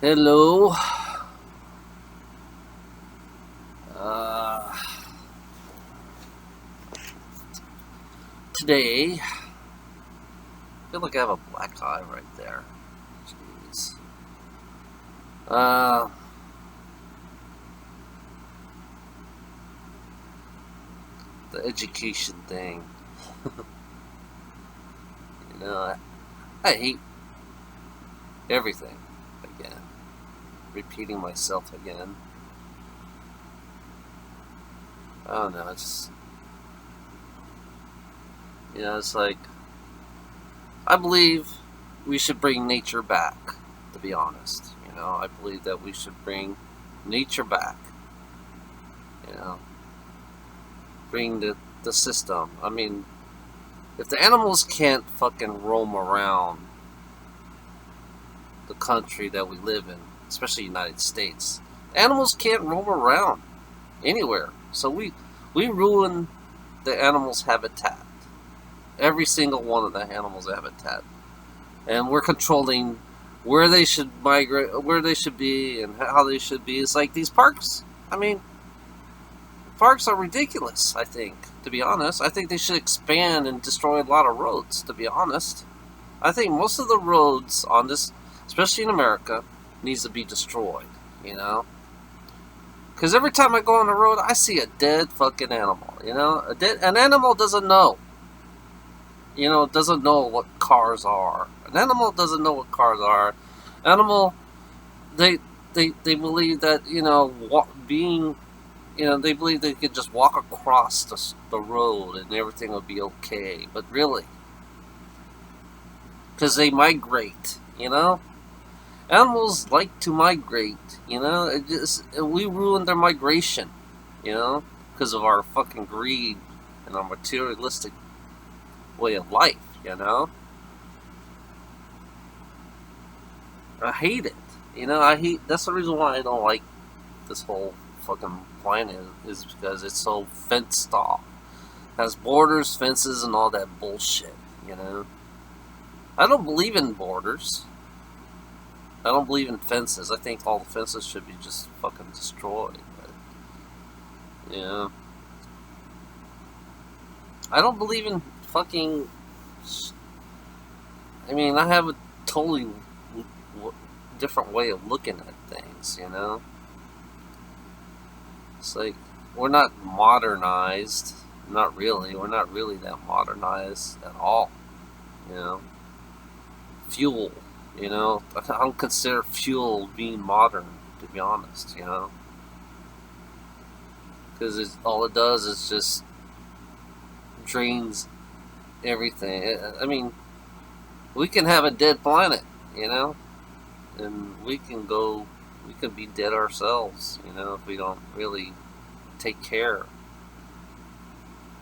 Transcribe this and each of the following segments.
Hello. Uh, Today, I feel like I have a black eye right there. Jeez. Uh, the education thing. You know, I hate everything again. Repeating myself again. I don't know. It's like I believe we should bring nature back. To be honest, I believe that we should bring nature back. You know, bring the system. I mean, if the animals can't fucking roam around the country that we live in, especially the United States, animals can't roam around anywhere. So we ruin the animals' habitat. Every single one of the animals' habitat, and we're controlling where they should migrate, where they should be, and how they should be. It's like these parks. I mean, parks are ridiculous. I think, to be honest, I think they should expand and destroy a lot of roads. To be honest, I think most of the roads on this, especially in America, needs to be destroyed. You know, because every time I go on the road, I see a dead fucking animal. An animal doesn't know. Doesn't know what cars are. An animal doesn't know what cars are. Animal, they they believe that being they believe they could just walk across the road and everything will be okay. But really, because they migrate, animals like to migrate. We ruin their migration, because of our fucking greed and our materialistic way of life. I hate it. I hate. That's the reason why I don't like this whole fucking planet is because it's so fenced off. Has borders, fences, and all that bullshit. I don't believe in borders. I don't believe in fences. I think all the fences should be just fucking destroyed. But, I don't believe in fucking. I mean, I have a totally different way of looking at things. It's like we're not modernized. Not really. We're not really that modernized at all. You know, fuel. I don't consider fuel being modern, to be honest. Because all it does is just drains everything. I mean, we can have a dead planet, and we can be dead ourselves, if we don't really take care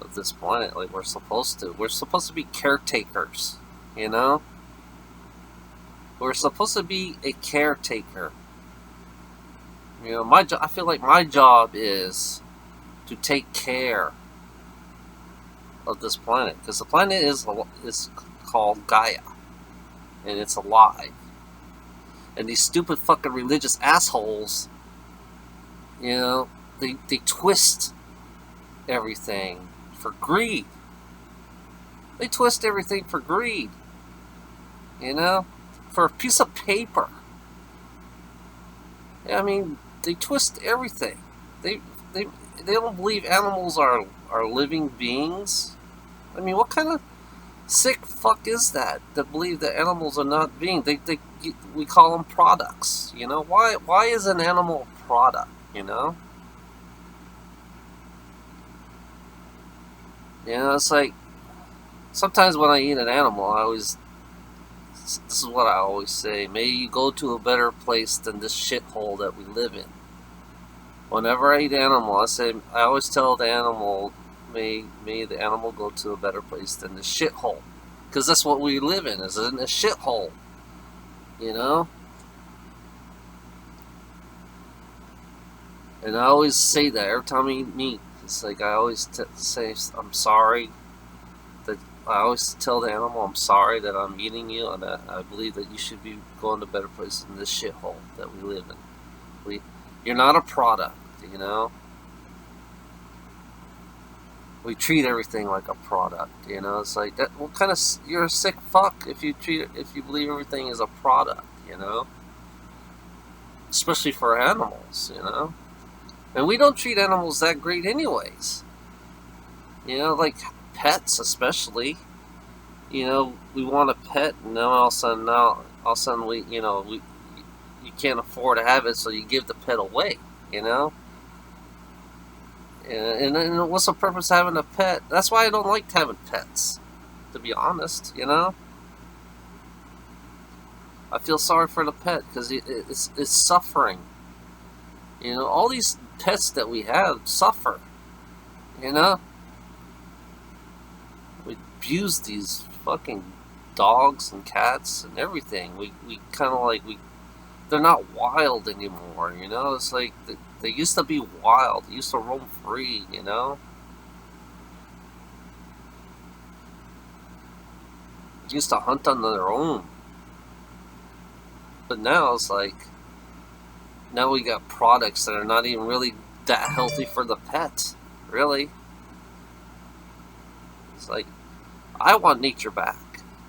of this planet like we're supposed to. We're supposed to be caretakers, We're supposed to be a caretaker. I feel like my job is to take care of this planet because the planet is called Gaia, and it's alive. And these stupid fucking religious assholes, they twist everything for greed. They twist everything for greed. For a piece of paper. I mean, they twist everything. They they don't believe animals are living beings. I mean, what kind of sick fuck is that believe that animals are not beings? We call them products. Why is an animal a product? It's like sometimes when I eat an animal, this is what I always say: may you go to a better place than this shithole that we live in. Whenever I eat animal, I always tell the animal, may the animal go to a better place than this shithole, because that's what we live in, is in a shithole. And I always say that every time we eat meat. It's like I always say I'm sorry that I always tell the animal, I'm sorry that I'm eating you, and I believe that you should be going to better places than this shithole that we live in. You're not a product, you know? We treat everything like a product, you know? It's like, that. What kind of, you're a sick fuck if you believe everything is a product, you know? Especially for animals, you know? And we don't treat animals that great anyways. You know, like pets especially. You know, we want a pet, and then all of a sudden we, you can't afford to have it, so you give the pet away. You know, and what's the purpose of having a pet? That's why I don't like having pets. To be honest, you know, I feel sorry for the pet because it's suffering. You know, all these pets that we have suffer. You know, we abuse these fucking dogs and cats and everything. We kind of like they're not wild anymore. You know, it's like they used to be wild. They used to roam free. You know, they used to hunt on their own. But now it's like now we got products that are not even really that healthy for the pet. Really, it's like I want nature back.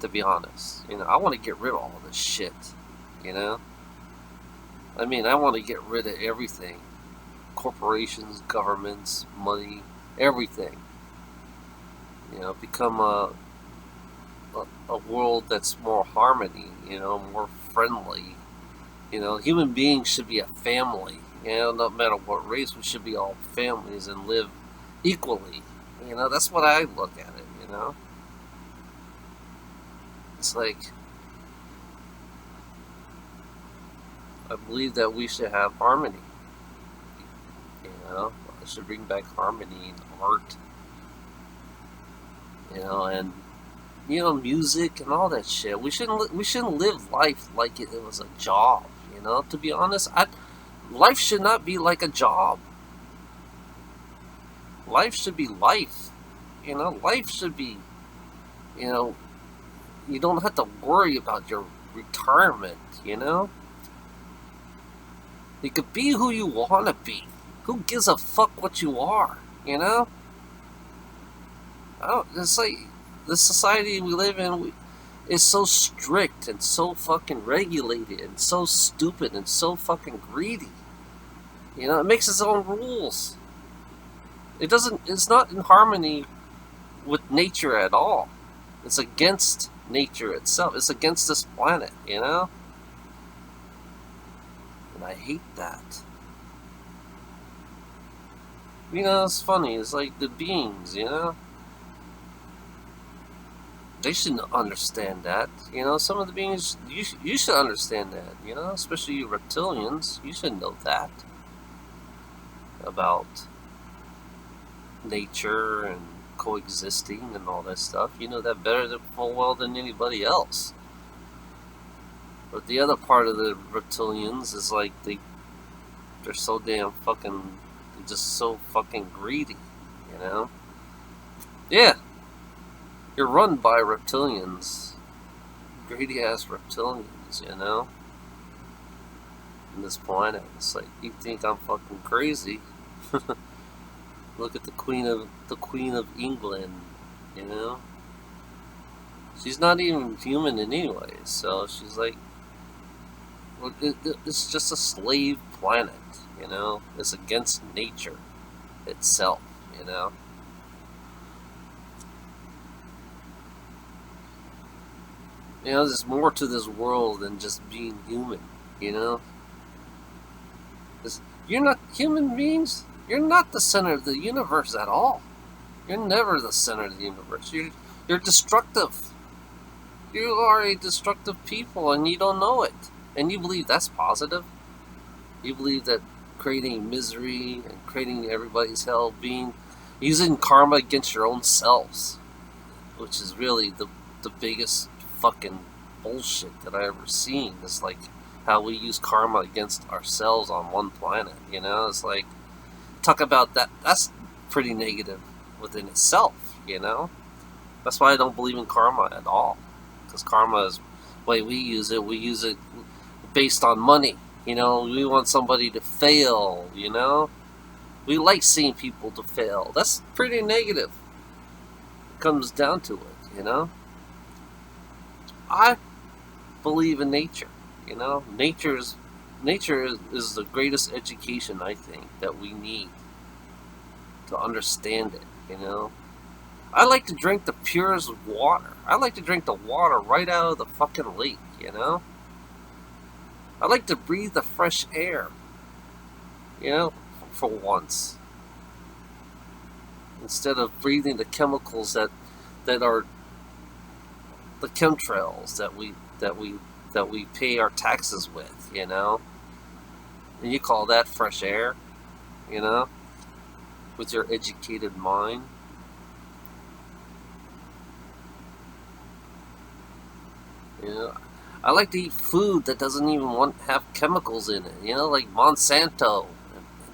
To be honest, you know, I want to get rid of all this shit. You know, I mean, I want to get rid of everything: corporations, governments, money, everything. You know, become a world that's more harmony. You know, more friendly. You know, human beings should be a family. You know, no matter what race, we should be all families and live equally. You know, that's what I look at it. You know, it's like I believe that we should have harmony. You know, I should bring back harmony in art. You know, and music and all that shit. We shouldn't live life like it was a job. You know, to be honest, life should not be like a job. Life should be life. You know, life should be. You know, you don't have to worry about your retirement. You know, you could be who you want to be. Who gives a fuck what you are? You know, it's like the society we live in is so strict and so fucking regulated and so stupid and so fucking greedy. You know, it makes its own rules. It's not in harmony with nature at all. It's against nature itself. It's against this planet, you know? And I hate that. You know, it's funny. It's like the beings, you know? They should understand that. You know, some of the beings, you should understand that, you know? Especially you reptilians. You should know that. About nature and coexisting and all that stuff. You know that better than full well than anybody else. But the other part of the reptilians is like they're so damn fucking, they're just so fucking greedy, you know? Yeah, you're run by reptilians, greedy ass reptilians, you know? In this planet, it's like you think I'm fucking crazy. Look at the Queen of England, you know? She's not even human in any way, so she's like, it's just a slave planet, you know? It's against nature itself, you know? You know, there's more to this world than just being human, you know? You're not human beings. You're not the center of the universe at all. You're never the center of the universe. You're destructive. You are a destructive people, and you don't know it. And you believe that's positive. You believe that creating misery and creating everybody's hell, using karma against your own selves, which is really the biggest fucking bullshit that I ever seen. It's like how we use karma against ourselves on one planet. You know, it's like, talk about that. That's pretty negative within itself, you know? That's why I don't believe in karma at all. Because karma is the way we use it. We use it based on money. You know, we want somebody to fail, you know? We like seeing people to fail. That's pretty negative. It comes down to it, you know? I believe in nature, you know? Nature is the greatest education, I think, that we need to understand it, you know? I like to drink the purest water. I like to drink the water right out of the fucking lake, you know? I like to breathe the fresh air, you know, for once. Instead of breathing the chemicals that are the chemtrails that we pay our taxes with, you know? And you call that fresh air, you know? With your educated mind. You know, I like to eat food that doesn't even have chemicals in it. You know, like Monsanto,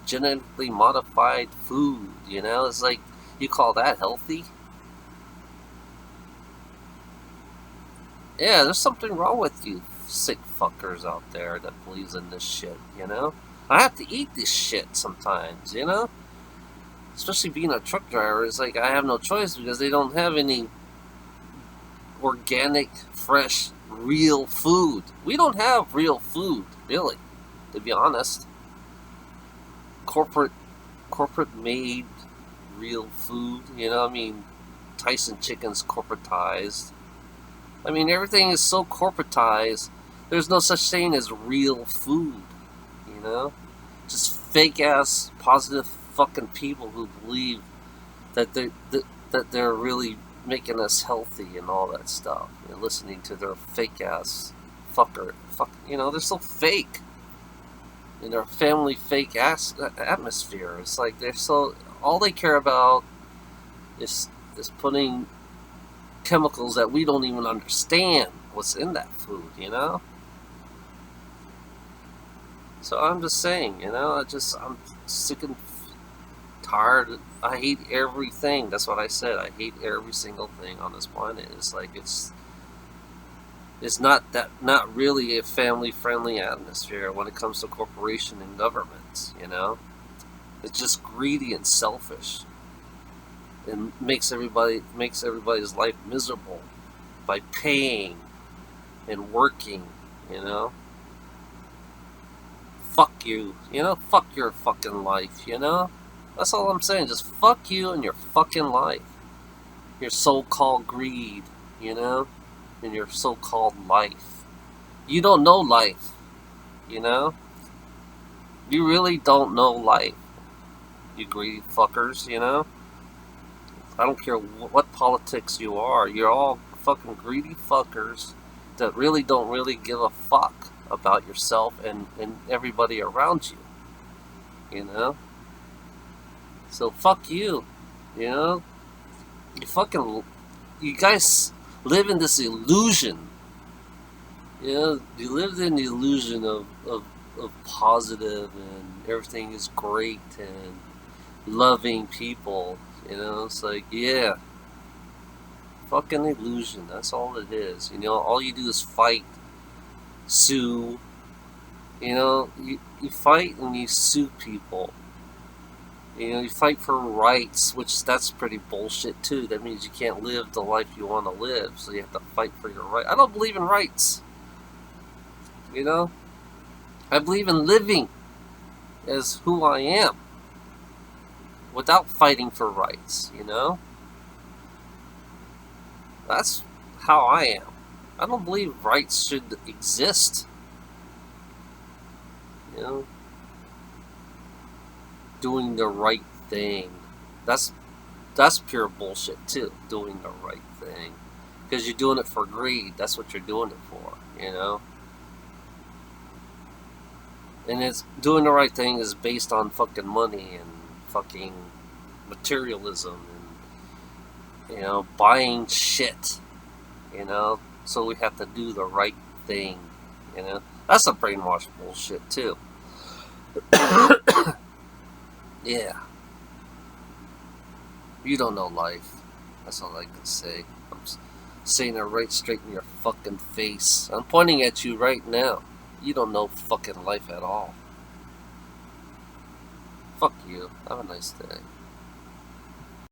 genetically modified food. You know, it's like you call that healthy? Yeah, there's something wrong with you sick fuckers out there that believes in this shit. You know, I have to eat this shit sometimes. You know, especially being a truck driver, it's like I have no choice because they don't have any organic, fresh, real food. We don't have real food, really, to be honest. Corporate made real food, you know, I mean, Tyson Chicken's corporatized. I mean, everything is so corporatized, there's no such thing as real food, you know? Just fake ass positive fucking people who believe that they're really making us healthy and all that stuff. You're listening to their fake ass you know, they're so fake in their family fake ass atmosphere. It's like they're so all they care about is putting chemicals that we don't even understand what's in that food, you know. So I'm just saying, you know, I'm sick and tired. I hate everything. That's what I said. I hate every single thing on this planet. It's like it's not really a family friendly atmosphere when it comes to corporation and governments, you know? It's just greedy and selfish. And makes everybody's life miserable by paying and working, you know? Fuck you, you know? Fuck your fucking life, you know? That's all I'm saying. Just fuck you and your fucking life. Your so-called greed, you know? And your so-called life. You don't know life, you know? You really don't know life, you greedy fuckers, you know? I don't care what politics you are. You're all fucking greedy fuckers that really don't really give a fuck about yourself and everybody around you, you know? So fuck you, you know? You guys live in this illusion. You know, you live in the illusion of positive and everything is great and loving people. You know, it's like, yeah, fucking illusion. That's all it is. You know, all you do is fight, sue. You know, you fight and you sue people. You know, you fight for rights, which that's pretty bullshit too. That means you can't live the life you want to live, so you have to fight for your right. I don't believe in rights. You know, I believe in living as who I am without fighting for rights, you know? That's how I am. I don't believe rights should exist. You know? Doing the right thing. That's pure bullshit too, doing the right thing. Because you're doing it for greed. That's what you're doing it for, you know? And it's doing the right thing is based on fucking money and fucking materialism and, you know, buying shit, you know? So we have to do the right thing, you know? That's some brainwashed bullshit too. Yeah. You don't know life. That's all I can say. Saying it right straight in your fucking face. I'm pointing at you right now. You don't know fucking life at all. Fuck you. Have a nice day.